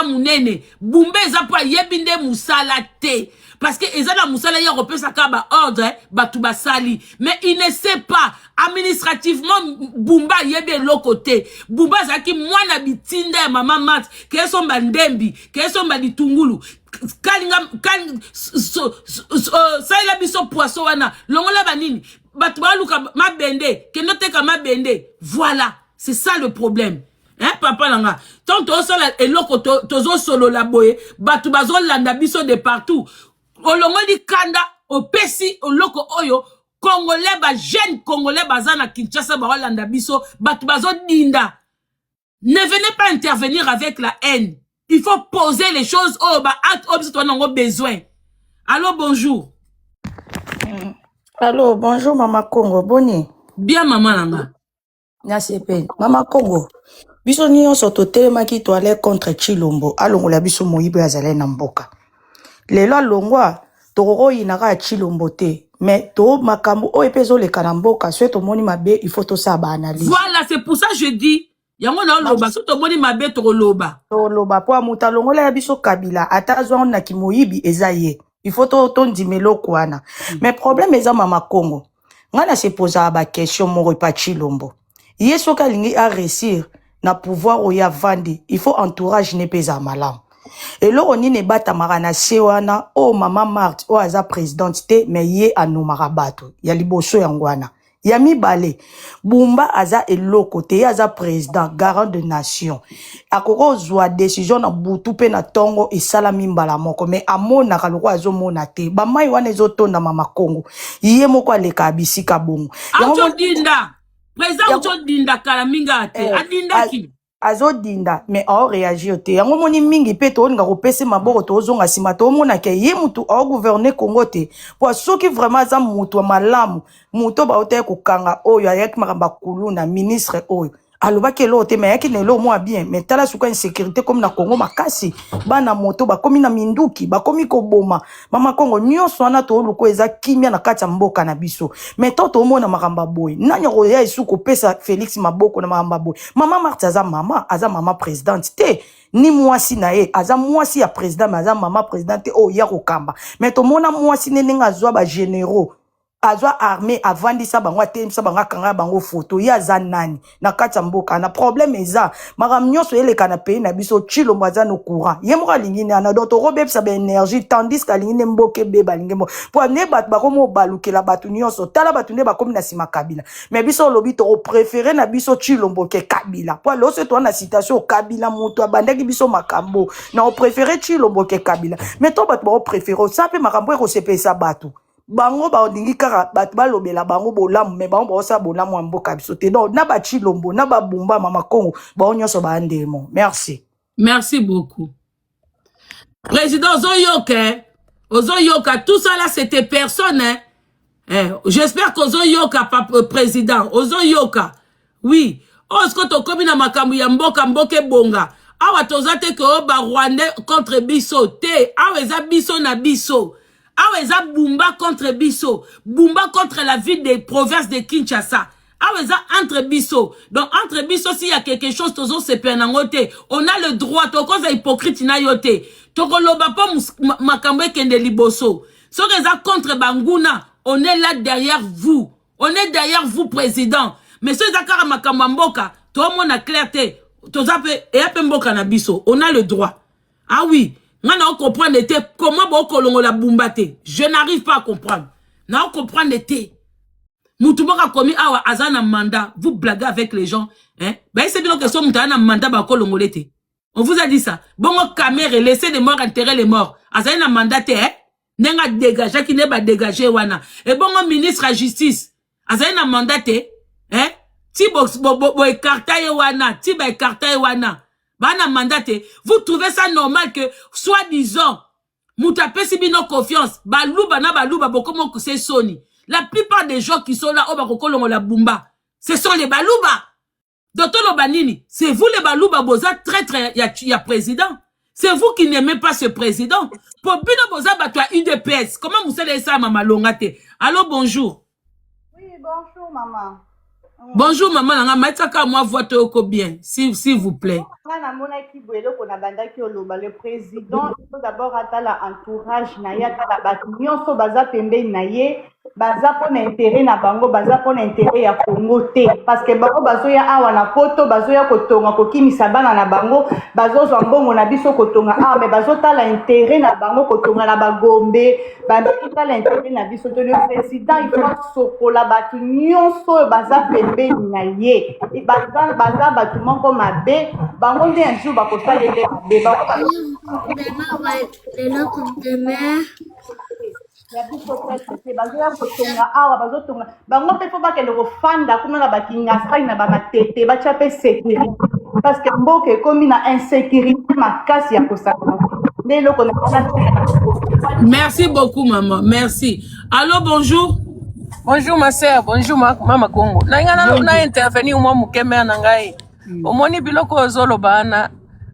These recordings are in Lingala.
munene bumba eza po yebinde musala te parce que eza na musala ya repesa ka ba ordre batu basali mais il ne sait pas administrativement bumba yebe lokote bumba zaki mwana bitinda ya mama mat ke somba ndembi ke somba ditungulu kalinga saila biso poisson wana longola banini batu baluka mabende ke noteka mabende voilà c'est ça le problème. Hein, papa langa. Tant que ça eloko tozo solo la boye, batu bazo landa biso de partout. Olongo di kanda, opesi oloko oyo, Congolais ba jeune Congolais bazana Kinshasa ba landa biso, batu bazo dinda. Ne venez pas intervenir avec la haine. Il faut poser les choses oh ba at obs toi n'en besoin. Allô bonjour. Allô bonjour Mama Congo boni. Bien maman langa. Merci pe. Mama Congo. Biso nyonso totelemaki toale contre Chilombo alongola biso moyibo azale na mboka lelo alongwa tokoko yinaka Chilombo te mais to makambo o epezo leka na mboka so tomoni mabe il faut to sa ba analyse voilà c'est pour ça je dis yango na loba so tomoni mabe to loba po muta longola ya biso Kabila atazwa na kimoyibi ezaye il faut to ndimelo kwana mais problème eza Mama Congo ngana se posa ba question mo pa Chilombo yeso kalingi a réussir na pouvoir oya vandi il faut entourage ne pesa malam et lo oni ne bata marana sewana o mama Marthe o aza présidente te mais ye anomaka bato ya liboso yangwana ya mibale bumba aza eloko te aza président garant de nation akoko zwa décision na butu pe na tongo esalami mbala moko mais amona kaloko azomona te ba mai wana ezotonda Mama Congo ye moko aleka bisika bongo yango dinda président uto dinda kala minga te adinda ki azo dinda mais on réagir te yango moni mingi pe to nga kopese maboko to zonga sima to mona ke ye mutu au gouverner Congo te pour soki vraiment za mutu malamu mutu ba ote ko kanga oyo ayek makamba kuluna ministre oyo aloba ke lo te mais yaki ne lo moi bien mais tala suka insécurité comme na Congo makasi bana moto ba komi na minduki ba komi ko boma Mama Congo nyonso wana to luko eza kimia na kati mboka na biso mais to mona makamba boy nanya ko ya isuko pesa Félix maboko na makamba boy Mama Marthe aza mama présidente te ni mwasi na ye aza mwasi ya président mais aza mama présidente o ya ko kamba mais to mona mwasi nenenga zwa ba généraux azwa armée avandisa bango atemisa bango kanga bango photo ya za nani na kati mboka na problème eza makam nyonso eleka na pays na biso Chilombo aza no courant ye moko alingine ana doto robepsa ba énergie tandis kalingine mboke be balingemo po ne bat bakomo balukela batu nyonso tala batu ne bakomi na sima Kabila mais biso lobi to préféré na biso Chilombo ke Kabila po lo se to na citation Kabila moto abandaki biso makambo na o préféré Chilombo ke Kabila mais to bat ba préféré ça pe makambo e ko sepesa batu bango ba ndingi kaka bat balobela bango bolamu mais bango ba sa bolamu mboka biso te donc na ba Chilombo na ba bumba Mama Congo ba nyonso ba ndemo merci beaucoup président Ozoyoka tout ça là c'était personne hein j'espère qu'Ozoyoka président Ozoyoka oui ce que to komi na makambu ya mboka bonga awa tozate ke ba Rwandais contre biso te awa eza biso na biso Aweza Bumba contre Bisso. Bumba contre la ville des provinces de Kinshasa. Aweza entre Bisso. Donc entre Bisso, s'il y a quelque chose, tozo se penangote. On a le droit, to cause hypocrite na yote. Toko loba pa makambe kende liboso. So reza contre Banguna, on est là derrière vous. On est derrière vous, président. Mais ce zakara makamamboka, to mon a clarté. Tozape et ape mboka na Bisso. On a le droit. Ah oui. On comprend comment on la bombate. Je n'arrive pas à comprendre. On comprend Moutoubaka commis awa azana mandat. Vous blaguez avec les gens. Hein? Ben c'est bien que son mutana mandat ba kolongolete. On vous a dit ça. Bon caméra laissez les morts enterrer les morts. Azana mandat hein? Nenga dégager qui n'est pas dégagé wana. Et bon ministre à justice. Azana mandat hein? Ti bo écartaye wana, ti ba écartaye wana. Bana mandate, vous trouvez ça normal que, soi-disant, moutape si bino confiance, baluba, bokomo c'est Sony. La plupart des gens qui sont là, oh, la bumba, ce sont les baluba. Docteur Lobanini, c'est vous les baluba, boza, très, ya président. C'est vous qui n'aimez pas ce président. Pour bino boza, toi, UDPS. Comment vous savez ça, maman Longate? Allô, bonjour. Oui, bonjour, maman. Bonjour, maman. Nanga, maitaka moi voix toko bien, s'il vous plaît. Le président, il faut d'abord attendre l'entourage, baza pembeni na ye, baza pour l'intérêt na bango, baza pour l'intérêt ya Congo te. Parce que bango bazo ya awa na poto, bazo ya kotonga kokimisa bana na bango, bazo zwa mbongo na biso kotonga awa, mais bazo tala intérêt na bango kotonga na bagombe, bazo tala intérêt na biso. Le président, il faut sokola batu nyonso baza pembeni na ye. Baza batu moko mabe, bango nde un jour bakosala ele mabe, bango mpe mpo bakende kofanda kuna na bakingasai na bamatete batya mpe sécurité parce que mboka ekomi na insécurité makasi ya kosala nde eloko na. Merci beaucoup, maman. Merci. Allô, bonjour. Bonjour ma sœur, bonjour mama Congo. Na intervenir moi mukeme na ngai. Omoni biloko ozolo bana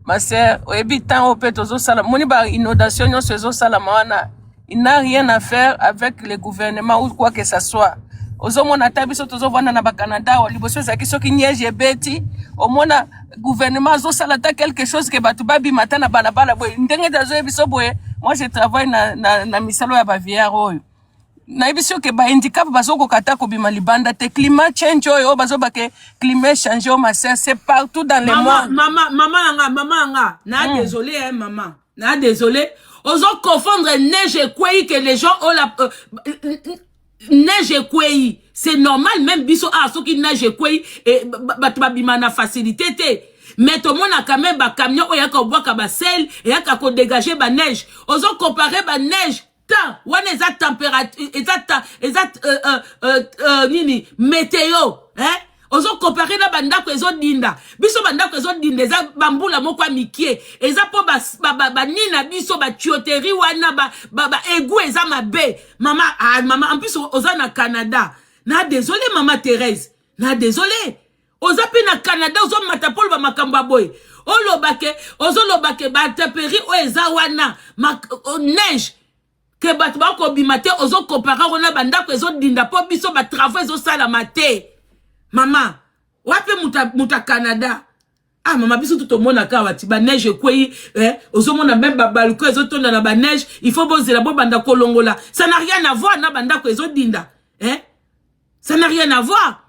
ma sœur, oyebi temps opet ozo sala. Moni ba inondation nyonso ezo sala mawana. Il n'a rien à faire avec le gouvernement ou quoi que ça soit. Ozo mona tabiso tozo vana na ba Canada o liboso zaki soki nyege beti. Omona gouvernement ozo sala ta quelque chose que batu babi matana bala bala boy. Ndenge dazo ebiso boy. Moi je travaille na misalo ya ba vieillard oyo. Na ebisio ke ba handicap bazoko kata ko bima libanda te climat change oyo bazoba ke climat change o ma sœur c'est partout dans le monde. Maman désolé hein maman. Na désolé. Ozo confondre neige et kwei que les gens ont la neige et kwei. C'est normal même biso ceux qui neige et kwei et ba bima na facilité te. Mais tout le monde a quand même ba camion oya ko bois ka ba sel et ya ka ko dégager ba neige. Ozo comparer ba neige wana eza température nini météo hein ozo comparer na bandako ezo dinda biso bandako ezo dinda eza bambula moko mikie eza po ba nina biso ba tuyauterie wana ba egu eza mabe mama en plus oza na Canada na désolé maman Thérèse na désolé oza pe na Canada ozo matapolo ba makambo boy ozo lobake ba température o eza wana neige que bat ba ko bimate ozo comparer ona bandako ezo dinda po biso ba travaux ezo sala maté maman wape muta Canada maman biso tout mona ka wati ba neige kwei ozo mona même ba baluko ezo tonda na ba neige il faut bozela bo banda kolongola ça n'a rien à voir na bandako ezo dinda ça n'a rien à voir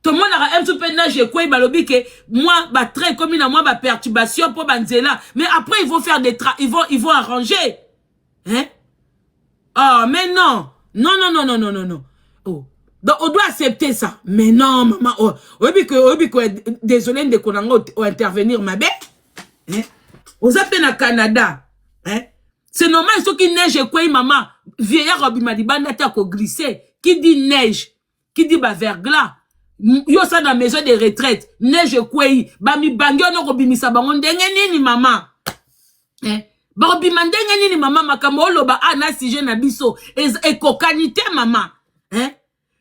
tout le monde a un petit peu neige kwei balobi que moi ba très comme na moi ba perturbation pour banzela mais après ils vont faire des ils vont arranger oh, mais non. Non. Oh. Donc, on doit accepter ça. Mais non, maman. Oh, désolé de qu'on a intervenir, ma bête. Aux appels à Canada. C'est normal, ceux qui neige et quoi, maman. Vieillard, m'a dit, bandata ko glisser. Qui dit neige? Qui dit verglas? Yo ça dans la maison de retraite. Neige et quoi? Bami bangyo no robimi sa bangon. Dengue ni maman. Barobi mandenge nini mama makambo oloba na sije na biso ekokanite mama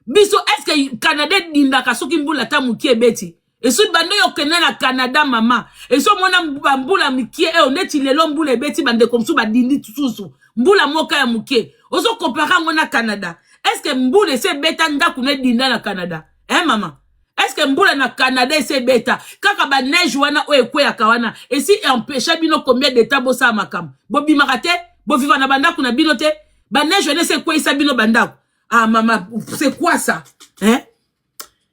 biso est-ce que Canada dindaka soki mbula ta mukie beti esu bande yo kena na Canada mama eso mona mbula mikie oneti lelo mbula beti bande komsu ba dindi tususu mbula moka ya mukie ozo compara ngona Canada est-ce que mbula se beta ndaku ne dinda na Canada mama est-ce que mbula na Canada c'est bêta kaka ba neige wana o ekwe ya kawana et si empêcha bino combien d'état bo sa makam bo bimarate bo viva na bandako na bino te ba neige wana c'est quoi ça bino bandako maman c'est quoi ça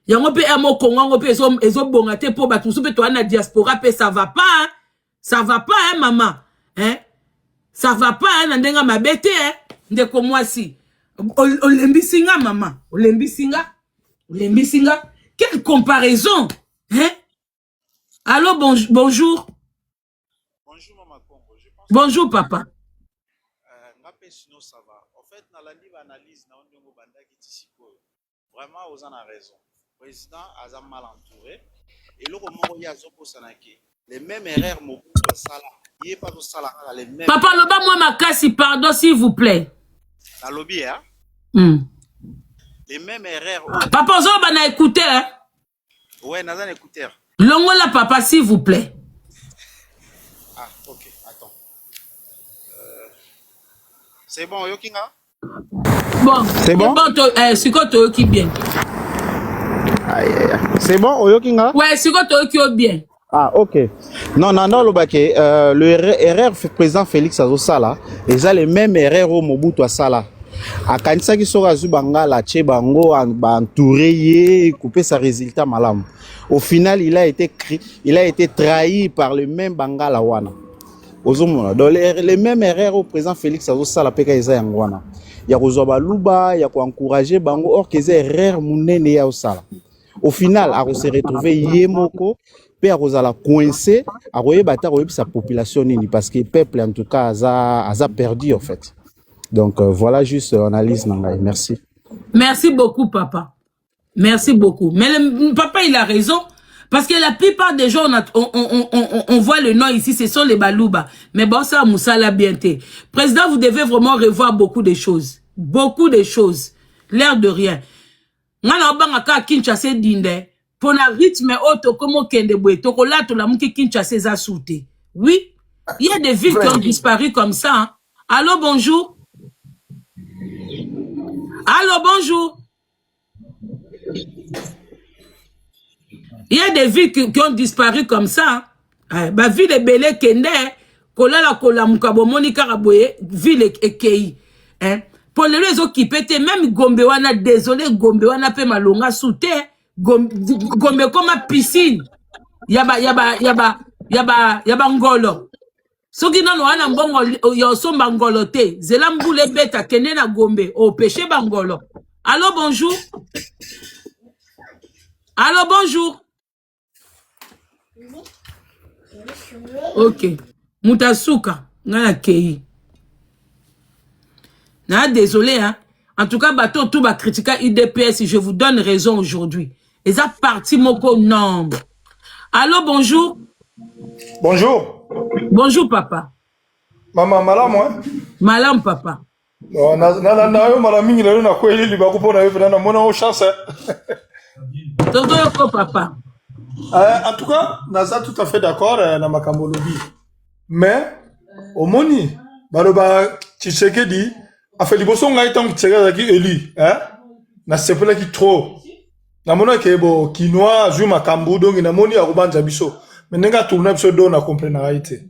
yango pe amo kongo pe ezo bonga te po batu su pe to na diaspora pe ça va pas maman ça va pas na ndenga mabete ndeko mwasi olembisinga maman olembisinga quelle comparaison, Allô, bonjour. Bonjour, Maman Congo. Bonjour, papa. Sinon, ça va. En fait, dans la livre analyse, vraiment, vous en avez raison. Le président a mal entouré. Et le moment où il y a les mêmes erreurs, il n'y a pas de salaire. Papa, loba moi ma casse, pardon, s'il vous plaît. La lobby, les mêmes erreurs. Papa, vous avez un écouteur. Ouais, dans un écouteur. Longola, papa, s'il vous plaît. Ah, ok, attends. C'est bon, Yokinga? Bon, c'est bon. C'est quoi toi qui bien? C'est bon, Oyokinga? Ouais, c'est quoi toi qui est bien? Ah, ok. Non, le baquet, le erreur président Félix Azosala, ils ont les mêmes erreurs au Mobutu Asala. A kanisa qui sera zubanga la che bango entouré couper sa résultat malam. Au final, il a été trahi par le même Bangala wana. Donc les mêmes erreurs au président Félix Azosala peka isa yangwana. Ya kozoba luba, ya ko encourager bango or que ces erreurs munene ya osala. Au final, a se retrouver yemoko pe a kozala coincé, a koyebata sa population nini parce que le peuple en tout cas a perdu en fait. Donc voilà juste l'analyse Nangai. Merci. Merci beaucoup papa. Merci beaucoup. Mais papa il a raison parce que la plupart des gens on voit le nom ici, ce sont les Balouba. Mais bon ça Moussa l'a bien été. Président, vous devez vraiment revoir beaucoup de choses. Beaucoup de choses. L'air de rien. Ngana obanga ka Kinshasa dinde. Pour un rythme auto comme kende boy. Toko la to la muki Kinshasa za souté. Oui. Il y a des villes qui ont disparu comme ça. Hein. Allô, bonjour. Allô, bonjour. Il y a des villes qui ont disparu comme ça. Bah, ville Belé Kende, Kolala Kolamukabo, Monika Raboye, ville Ekei. Pour les réseaux qui pétaient, même Gombewana, désolé, Gombewana pe malonga souté, Gombe comme ma piscine. Yaba ngolo. Soki nano wana mbongo yoso bangolo te. Zela mbule beta kene na Gombe. O péché bangolo. Allô, bonjour. Allô, bonjour. Ok. Moutasuka. Ngana kei. Na désolé, hein. En tout cas, bateau tout va critiquer IDPS. Je vous donne raison aujourd'hui. Et ça parti moko non. Allô, bonjour. Bonjour. Bonjour, papa. Maman, malam, moi. Malam, papa. Non, malam, na kweli libaku pona yote na mona o chance. Toto yoko, papa. En tout cas, naza tout à fait d'accord na makambo lobi. Mais au moni, baloba Tshisekedi a fait liboso ngai tant Tshisekedi qui élu, hein? Na sepela qui trop. Na mona ke bo kinoa ju makambo donc na moni a kubanja biso. Mais nenga tourner biso do na comprendre réalité.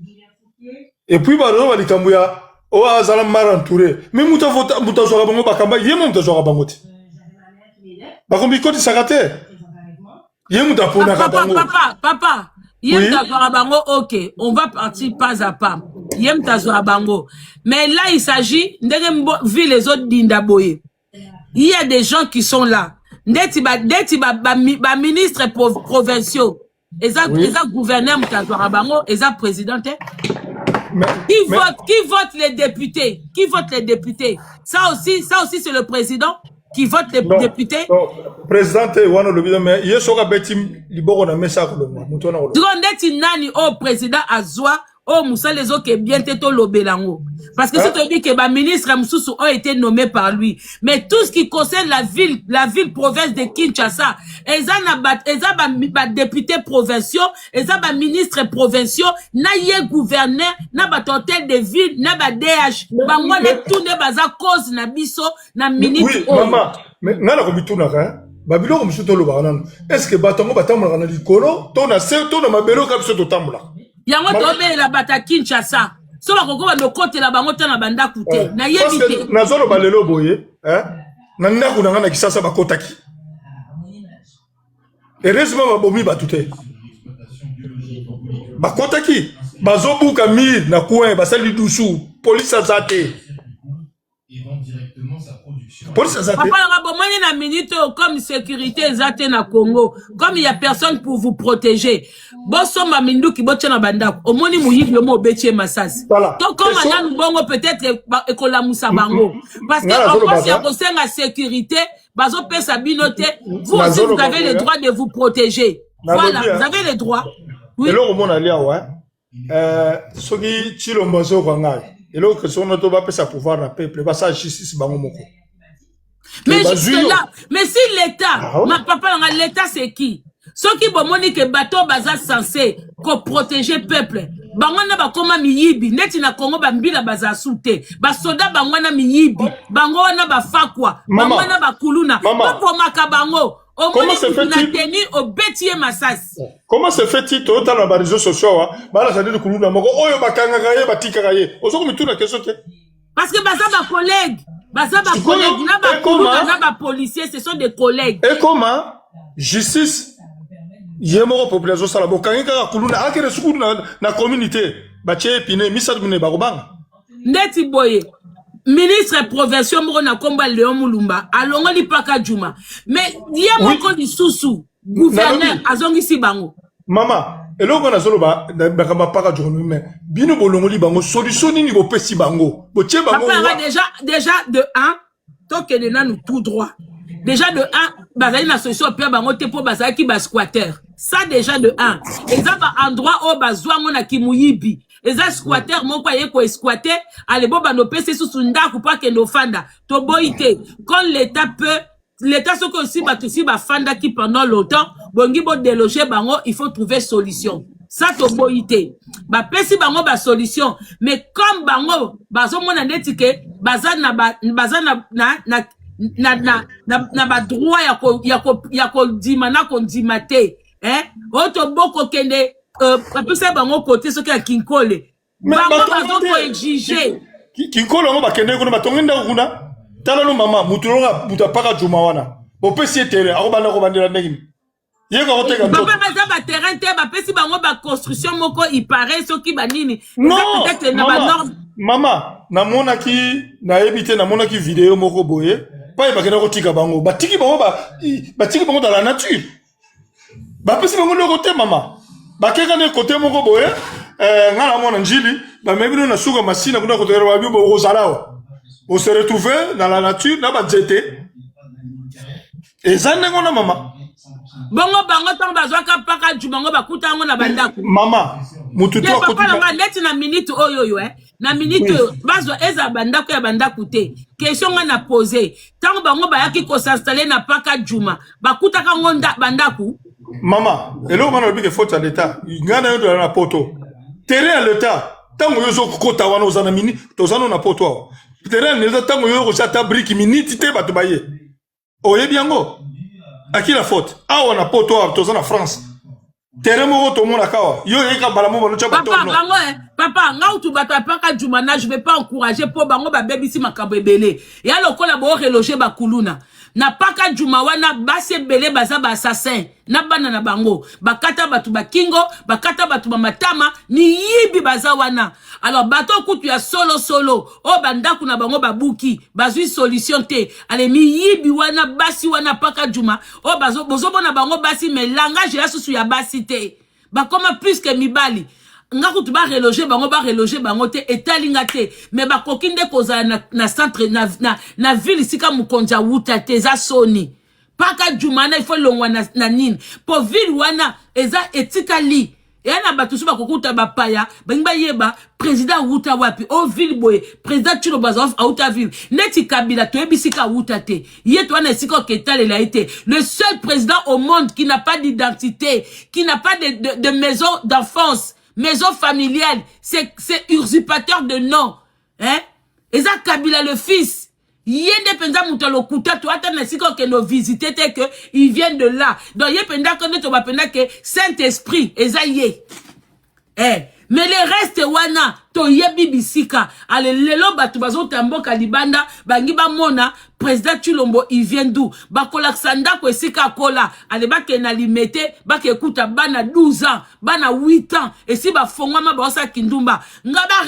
Et puis baloba balikambuya o azala mara entouré. Mais muta zora bango bakamba yemo muta zora bango ti. Bakombi koti sakate. Yemo muta pona kabango. Papa. Yem ta bango, ok. On va partir pas à pas. Yem ta bango. Mais là, il s'agit de vu les autres d'Indaboye. Il y a des gens qui sont là. Ndeti ba ministre provinciaux. Et ça gouverneur Moutazouara bango. Et ça président. Qui vote les députés? Qui vote les députés? Ça aussi c'est le président qui vote les députés. Non, président, mais il y a soga betim liboro na mesa ko loma. Mutona ko. Ndeti nani au président Azwa au Moussa les autres qui bien teto lobelango. Parce que c'est te dit que ba ministre Moussou ont été nommés par lui. Mais tout ce qui concerne la ville province de Kinshasa, eza ba députés provinciaux, eza ba ministres provinciaux, na ye gouverneur, na ba hôtel de ville, na ba DH, ba ngwana tout ne baza cause na biso na ministre. Oui, maman, mais ngala ko bituna ka. Babilo ko msuto lo banana. Est-ce que batongo batamula na likolo, to na mabelo ka biso to tamula. Yango tobe la bata Kinshasa. So ba koko ba no kote la bango tana banda kute. Na yebite. Parce que na zolo balelo boye, hein? Na ndaku na ngana kisasa bakotaki. Heureusement ba bomi batute. Bakotaki. Bazobuka mi na coin basali douchou, police azate. Ils vont directement sa production. Police azate. Papa na minute comme sécurité azate na Congo, comme il y a personne pour vous protéger. Bosso ma mindu ki botche na banda. Omoni muyibi mo betie masasi. Donc comme ananou bongo peut-être ekola musa bango. Parce que en France il y a une sécurité, bazo pesa binote, vous aussi vous avez le droit de vous protéger. Voilà, vous avez le droit. Oui. Et là on a lié ouais. Soki chilombo zo kwanga. Et là que son auto va pesa pouvoir na peuple, ba sa justice bango moko. Mais juste là, mais si l'État, ma papa, l'État c'est qui? Ceux qui bomoni que bateau baza censé protéger peuple. Bangwana ba koma miyibi, neti na Congo ba mbila baza soute. Ba soda bangwana miyibi, bangwana ba fakwa, bangwana ba kuluna. Pas pour makabango. Comment se fait-il? tenu au bêtier Massas. Comment se fait-il que dans les réseaux sociaux, bah ça dit que nous n'avons oh bakanga gaye batika gaye. On s'en met tout la question. Parce que baza ba collègue, na ba kuluna na ba policier, ce sont des collègues. Et comment justice yemoro population sala bokanga ka kuluna akere suku na communauté ba tie pine misad mine ba robanga. Ndeti boye. Ministre provincial moko na komba Léon Mulumba alongoli paka Juma. Mais dia moko di susu gouverneur azongisi bango. Mama eloko na solo ba kama paka Juma mais bino bolongoli bango solution ni bo pesi bango. Bo tie bango. Papa déjà de 1 toke de nanu tout droit. Déjà de 1 bazali na solution pe bango te po bazali ki ba squatter. Ça déjà de 1. Eza ba endroit o bazwa ngona kimuyibi. Les squatteurs mon pas yeko squatter allez bon ba no pese sous ndako pas que no fanda to boité quand l'état ce que aussi ba tout ba fanda qui pendant longtemps bongi bo déloger bango il faut trouver solution ça to boité ba pesi bango ba solution mais comme bango bazo mona netike bazana na ba droit ya ko dimana ko dimate hein auto boko kende ça bango côté ce qui a Kinkole bango bazo exiger Kinkole on ba kende ko ba tongenda kuna tala no mama mutulonga mutapaka Juma wana bo pesi terrain ako bana ko bandela ndengini yeka ko teka papa baza ba terrain te ba pesi bango ba construction moko il paraît ce qui ba nini peut-être na ba norme mama na mona ki na ebité na mona ki vidéo moko boye pa ba kende ko tika bango ba tiki bango ba tiki bango dans la nature ba pesi bango le côté mama bakeka ne côté moko boye ngala mona njili ba mebino na suka masina kuna côté wa bibo rozalao on se retrouver dans la nature na ba jete et zanne ngona mama bongo bango tant bazwa ka paka Jumango bakuta ngo na bandako mama mutu to ko papa leti na minute oyo na minute bazwa eza bandako ya bandako te question nga na poser tant bango bayaki ko s'installer na paka Juma bakuta ka ngonda bandako. Mama, et là, on a dit que faut à l'État. Il y a un la poto. Terrain à l'État. Tant que vous avez kota wana aux anamini, tous en on a poto. Terrain à l'État, tant que vous avez chata brique mini, tite bat baye. Oye bien go. À qui la faute? Ah, on a poto tous en France. Terrain mo to mon akawa. Yo eka balamo no chapa to no. Papa, nga utu bata paka Jumana, je vais pas encourager pour bango ba baby si makambo ebele. Ya lokola bo reloger ba kuluna. Na paka Juma wana base bele baza ba assassin na bana na bango bakata batu bakingo bakata batu matama ni yibi baza wana alors bato kutu ya solo o bandaku na bango babuki bazui solution te ale mi yibi wana basi wana paka Juma o bazo bozobona bango basi mais langage ya susu ya basi te bakoma plus que mibali nga kutu ba reloger bango te etalinga te mais ba kokinde koza na centre na ville sika mukonja wuta te za soni paka Jumana il faut longwa na nini po ville wana eza etikali yana batusu ba kokuta ba paya bangiba yeba président wuta wapi o ville boye président Tshilo Bazov auta ville neti Kabila to ebisika wuta te yeto wana sika ketale la été le seul président au monde qui n'a pas d'identité qui n'a pas de maison d'enfance maison familiale, c'est usurpateur de nom. Hein? Et ça, Kabila le fils. Yende penza mutalo kuta to atana siko que nos visiter que ils viennent de là. Donc yé penda que to ba penda que Saint-Esprit ezaye. Mais le reste wana to yebi bisika ale lelo batu bazo tamboka libanda bangi ba mona président Tshilombo il vient d'où ba kolaksanda ko esika kola ale ba kena limete ba ke kuta bana 12 ans bana 8 ans et si ba fongama ba osa kindumba nga ba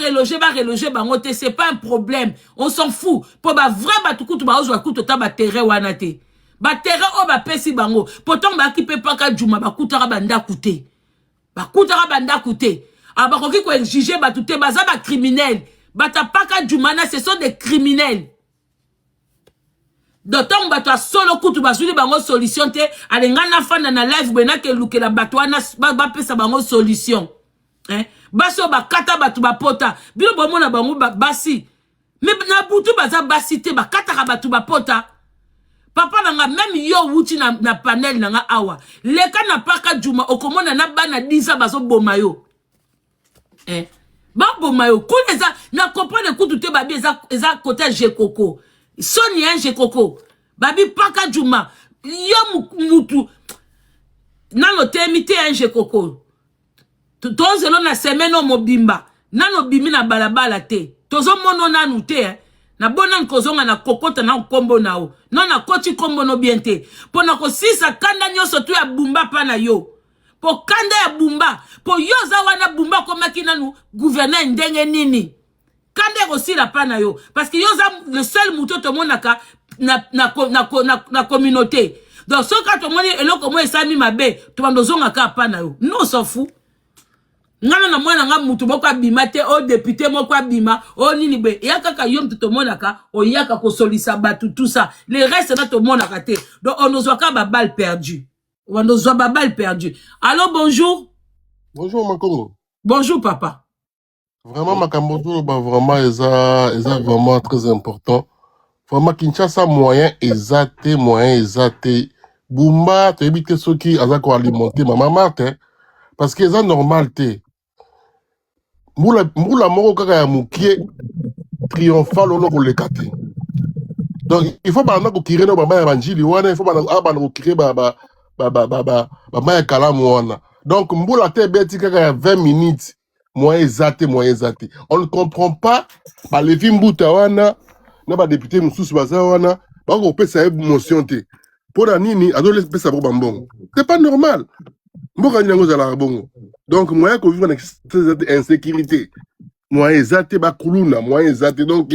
reloger bango te c'est pas un problème on s'en fout pour ba vrai batu kutu ba ozwa kutu ta ba terrain wana te ba terrain o ba pesi bango pourtant ba ki pe paka Juma ba kutara banda kuté ah bah qui quoi exiger bah tout est baza bah criminel bah t'as pas qu'à Jumana ce sont des criminels d'autant bah toi solo coup tu vas suivre bango solution te alengana fana na live bena ke luke la batwana ba pesa bango solution hein baso ba kata batu ba pota bilo bomo na bango basi mais na butu baza basi te ba kata batu ba pota papa nanga même yo wuti na panel nanga awa leka na paka Juma okomona na bana 10 bazo boma yo boma yo kuneza na comprendre kutu te babi eza côté Jekoko soni Jekoko babi paka Juma yo mutu nano temite anje koko tozelo na semaine mobimba nano bimi na balabala te tozo mono nanu te na bona nkozonga na kokota na kombo nao non na koti kombo no bien te pona ko sisa kanda nyoso tu ya bumba pa na yo po kanda ya bumba po yoza wana bumba komaki nanu gouverneur ndenge nini kanda aussi la pa na yo parce que yoza le seul muto to monaka na communauté donc ce quand to moni eloko mo esami mabe to bandozonga ka pa na yo non s'en fout ngana na mwana nga mutu moko abima te o député moko abima o nini be yaka ka yom to monaka o yaka ko solisa batu tout ça les restes na to monaka te donc on nous ka ba balle perdue on nous ba balle perdue. Allô, bonjour. Bonjour Makongo. Bonjour papa. Vraiment Makambozo bah vraiment eza vraiment très important. Vraiment Kinshasa moyen exacté Bumba te éviter ceux qui azako alimenter maman Martin parce que ça normal te. Moula moko kaka ya mukie triomphal ono ko lekate. Donc il faut pas ko kire no baba ya banjili wana il faut pas ko kire ba maya kalamu wana. Donc mboula te beti kaka ya 20 minutes moyen exacté. On ne comprend pas ba levi mbuta wana na ba député mususu baza wana ba ko pesa émotion te. Pour nini adole pesa pour bambongo. C'est pas normal. Mboka nyango za la bongo. Donc moyen ko vivre dans insécurité. Moyen exacté ba kuluna moyen exacté donc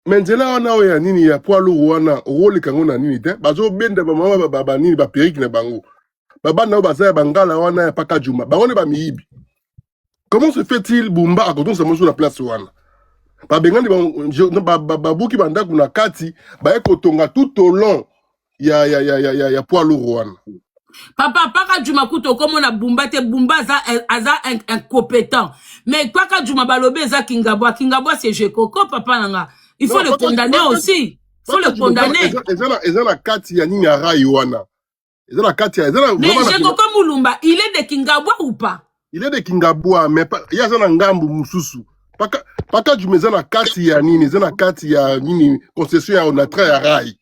maintenant on a ya nini ya poids lourd wana rôle kango na nini te bazo benda ba mama ba nini ba perruque na bango baba na baza bangala wana ya paka juma ba ba miyibi. Comment se fait-il Bumba à côté de la place wana ba bengani ba buki banda kuna kati ba ekotonga tout au long ya poids lourd wana. Papa, paka Juma kuto comme on a Bumba te Bumba aza incompétent. Mais paka Juma balobe za Kingabwa c'est Jekoko papa nanga. Il faut le condamner aussi. Il faut le condamner. Eza la kati ya nini ara yoana. Eza la kati ya mais Jekoko Mulumba, il est de Kingabwa ou pas? Il est de Kingabwa mais il y a un ngambu mususu. Paka Juma eza la kati ya nini, eza la kati ya nini concession ya onatra ya rai.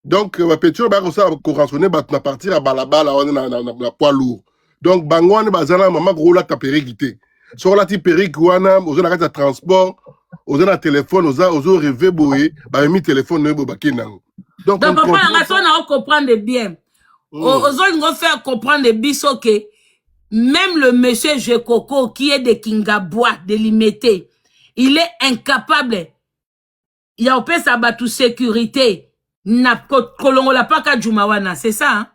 Donc, ma pétition va correspondre à partir à balabala na poids lourd. Donc, bangwane bazana maman roula ta périguité. Sur la type périgue wana, aux la carte de transport, aux la téléphone, aux rêvé boé, bah mis téléphone ne bobaki nango. Donc, papa on comprendre bien. Aux on faire comprendre biso que même le monsieur Jekoko qui est de Kingabwa délimité, il est incapable. Il y a opé sa batu sécurité. Na kolongola paka Jumawana, c'est ça hein?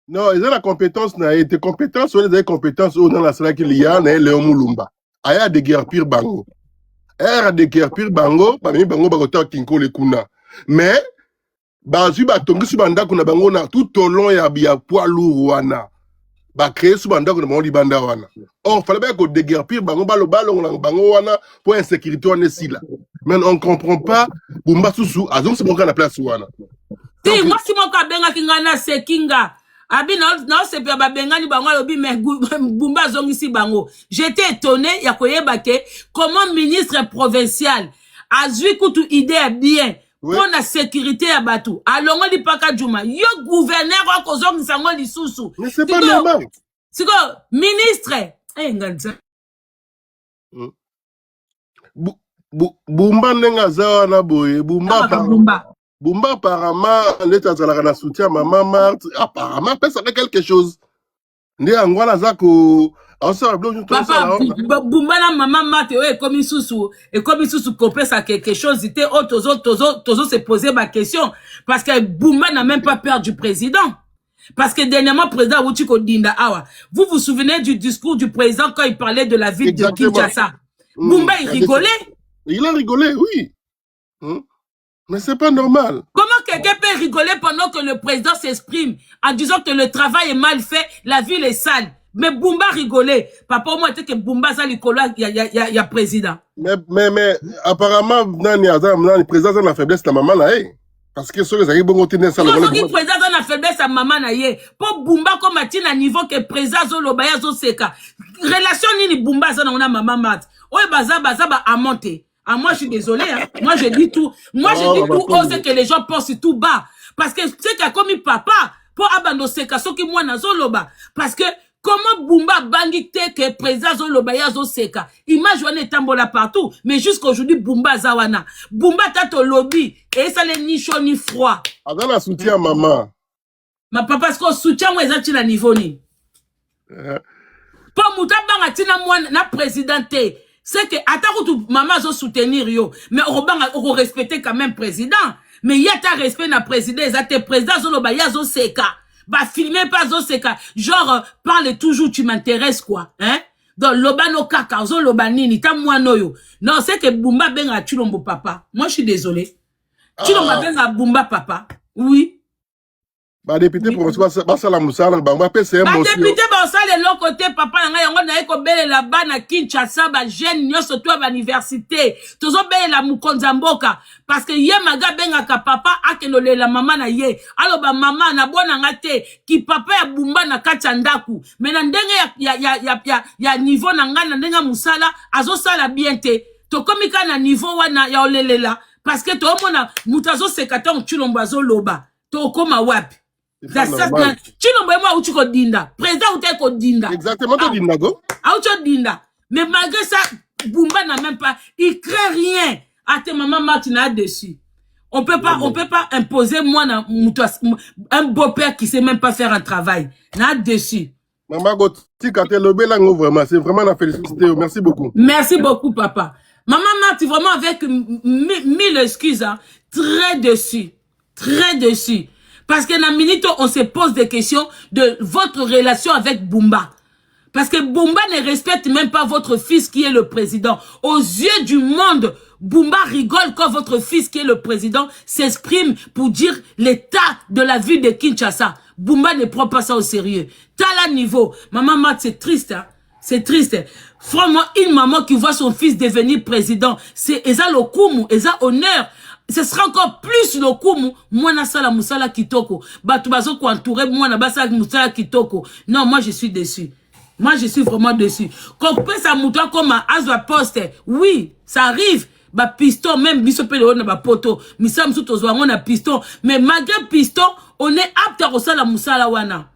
Non, ils ont la compétence na été compétence ou les compétences dans la salle qu'il y a na Léon Mulumba. Aya de guerre pire bango. Era de guerre pire bango, parmi bango bakota kinko le kuna. Mais bazu batongi subanda kuna bango na tout au long ya poids lourd wana. Ba créer subanda kuna bango libanda wana. Or fallait bien que de guerre pire bango balo bango wana pour insécurité wana si là. Mais on ne comprend pas Bumba Susu, azon se moka na place wana. Si, moi si moka benga kingana sekinga. Abi na se pe ba benga ni bango lobi mais Bumba zongi si bango. J'étais étonné ya koyeba ke comment ministre provincial azui kutu idée bien pour la sécurité ya batu. Alongo li paka Juma, yo gouverneur wa kozongi sango li susu. Mais c'est pas normal. Siko ministre, nganza. Bumba nenga zawana boye Bumba apparemment l'état zalaka na soutien maman Marthe apparemment pesa quelque chose ndi angwana zako asa blo papa Bumba na maman Marthe et comme susu kopesa quelque chose était tozo se poser ma question parce que Bumba n'a même pas peur du président parce que dernièrement président Wuchiko Dinda awa vous souvenez du discours du président quand il parlait de la ville de Kinshasa. Bumba il rigolait. Il a rigolé, oui. Mais c'est pas normal. Comment quelqu'un peut rigoler pendant que le président s'exprime en disant que le travail est mal fait, la ville est sale? Mais Bumba rigolait. Papa, moi, tu sais que Bumba, ça, il y a président. Mais apparemment, le président, ça, la faiblesse de la maman, là, parce que ceux qui ont bon tenir ça, le président, ça, la faiblesse de la maman, là, pour Bumba, comme à niveau que le président, Zolobaya, Zoseka. Relation, ni Bumba, ça, on a maman, mat. Oui, baza, à monter. Ah, moi, je suis désolé, hein. Moi, je dis tout. Moi, je dis tout, ose que les gens pensent tout bas. parce que c'est qu'il a commis papa pour abandoseka soki mwana zoloba parce que comment Bumba bangi te que président zoloba ya zoseka image wana etambola partout mais jusqu'aujourd'hui Bumba zawana Bumba tato lobby et ça les ni chaud ni froid Avant la soutien maman ma papa parce que soutien moi ezati na niveau ni pour muta banga tina mwana na présidenté c'est que attends que maman zo soutenir yo mais on respecter quand même président mais y a ta respect na président ezate président zoloba ya zoseka bah filmer pas zoseka genre parle toujours tu m'intéresses quoi hein donc lobano kaka zo lobanini ta mwana yo non c'est que Bumba benga Chilombo papa moi je suis désolé Chilombo benga Bumba papa oui bah député provincial basala musala bangba pese bah émotion député basala l'autre côté papa nga yango na eko bele la bana Kinshasa ba jeune nyoso to ba université tozo bele la mukonza mboka parce que ye maga benga ka papa akeno la mama na ye alo ba mama na bona ngate ki papa ya Bumba na kacha ndaku mais na ndenge ya niveau na ngana ndenga musala azo sala bien te to komika na niveau wana ya olelela parce que to mona mutazo sekaton Chilombo azo loba to koma wapi Chilombo moi uchi ko dinda président ou ko dinda exactement to dinda go uchi dinda mais malgré ça Bumba n'a même pas il crée rien à tes maman Martina dessus on peut pas imposer moi un beau-père qui sait même pas faire un travail là dessus maman Goti quand elle lobelango vraiment c'est vraiment la félicité merci beaucoup papa maman Marti vraiment avec mille excuses hein, très dessus parce que dans minute on se pose des questions de votre relation avec Bumba. Parce que Bumba ne respecte même pas votre fils qui est le président. Aux yeux du monde, Bumba rigole quand votre fils qui est le président s'exprime pour dire l'état de la vie de Kinshasa. Bumba ne prend pas ça au sérieux. T'as la niveau. Maman Mat, c'est triste, hein. C'est triste. Franchement, une maman qui voit son fils devenir président, c'est Eza Lokumu, Eza honneur. Ce sera encore plus le coup moi na sala musala kitoko batu bazo ko entourer moi na basa musala kitoko non moi je suis déçu vraiment déçu qu'on peut ça mouton comme azwa poste oui ça arrive ba piston même biso pe na ba poto misam suto zo na piston mais malgré piston on est apte à sala musala wana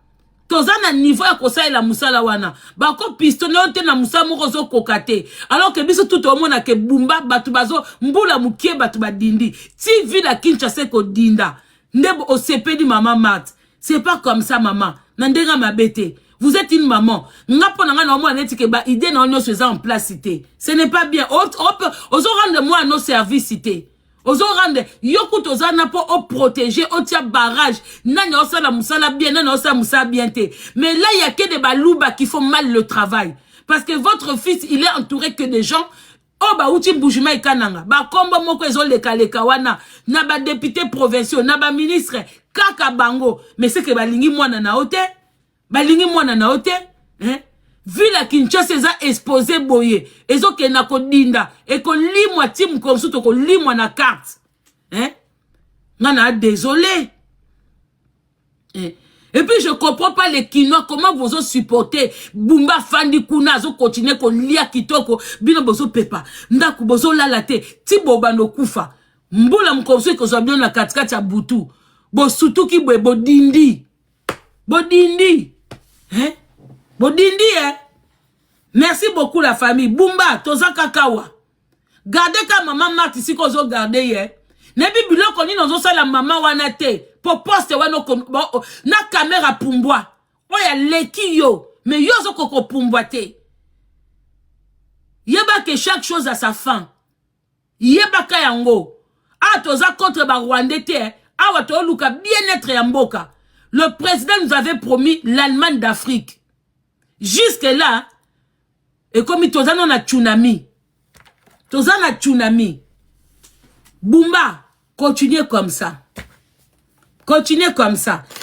tozana niveau ya kosala la musala wana ba ko piston no te na musala moko zo kokate alors que biso tout au monde ke Bumba batu bazo mbula mukie batu badindi ti vi la Kinshasa ko dinda ndebo o sepedi maman Mat c'est pas comme ça maman nandenga mabete vous êtes une maman ngapo na ngana mwa neti ke ba idée na onyo se en place cité ce n'est pas bien ozo rendre moi nos services cité ozo rendre yoku tozana po o protéger o tia barrage nani osala musala bien nani osala musala bien te mais là il y a que des balouba qui font mal le travail parce que votre fils il est entouré que des gens oh ba uti mbujima ikananga ba kombo moko ezo leka wana na ba député provinciaux na ba ministre kaka bango mais c'est que balingi mwana na ote hein vu la Kinshasa eza exposé boye ezo ke na ko dinda e ko limwa tim comme ça to ko limwa na carte hein nana désolé hein? Et puis je comprends pas les Kinois comment vous ont supporté Bumba Fandi Kuna zo continuer ko lia kitoko bino bozo pepa ndaku bozo lalate ti bobano kufa mbula mkomso ko zo bien na katikati ya butu bo sutuki bo dindi hein bodindi hein merci beaucoup la famille Bumba toza kakawa gardez ka maman Mat ici ko zo garder hier nebi biloko ni nozo sala maman wana te po poste wana na caméra pumbwa oya leki yo mais yo zo koko pumbwa te yeba que chaque chose a sa fin yeba ka yango toza contre ba Rwandais te awa to luka bien-être ya mboka. Le président nous avait promis l'Allemagne d'Afrique. Jusque-là, et comme il tozana na tsunami. Bumba, continuez comme ça.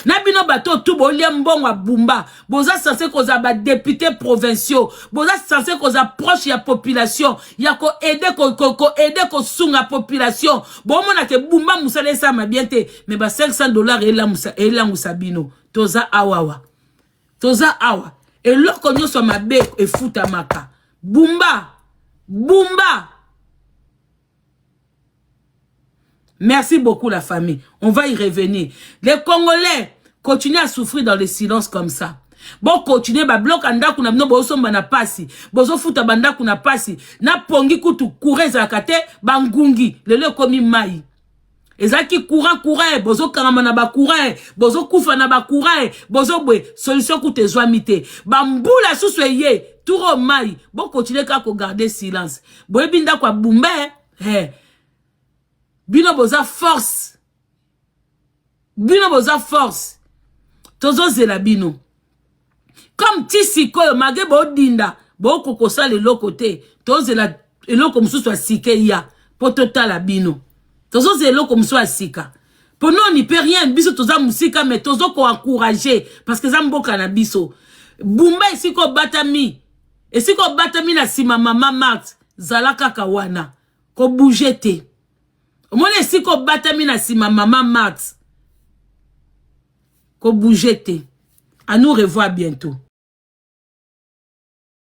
Nabino bato tout bolia mbongo Bumba. Boza censé koza ba députés provinciaux. Boza censé koza proche ya population. Ya ko aider ko sunga population. Bon mona ke Bumba musale sa mabiente. Mais ba $500 et la musabino. Toza awawa. Et loko nyoso mabe e futa maka. Bumba. Merci beaucoup la famille. On va y revenir. Les Congolais continuent à souffrir dans le silence comme ça. Bon, continuez, ba bloc anda kuna bino boso mbana pasi. Boso futa banda kuna pasi. Na pongi kutu kureza kate bangungi. Lele komi mai. Ezaki courant, bozo karama na ba courant, bozo kufa na ba courant, bozo bwe, solution kute zwamite. Bambula susweye, touro mai. Bon, continuez ka ko garder silence. Boye binda kwa bumbe, bino boza force. Bino boza force. Tozo zela bino. Comme tisiko yo mage bo dinda, bo kokosa le lokote, tozo zela eloko mususu asike ya, po totala bino. Tozo zelo comme ça sika. Pour nous on n'y peut rien, biso toza musika mais tozo ko encourager parce que zambo canabiso. Bumba ici ko batami. Et si ko batami na sima mama Marthe, zalaka kawana. Ko bougete. Omone ici ko batami na sima mama Marthe. Ko bougete. À nous revoir bientôt.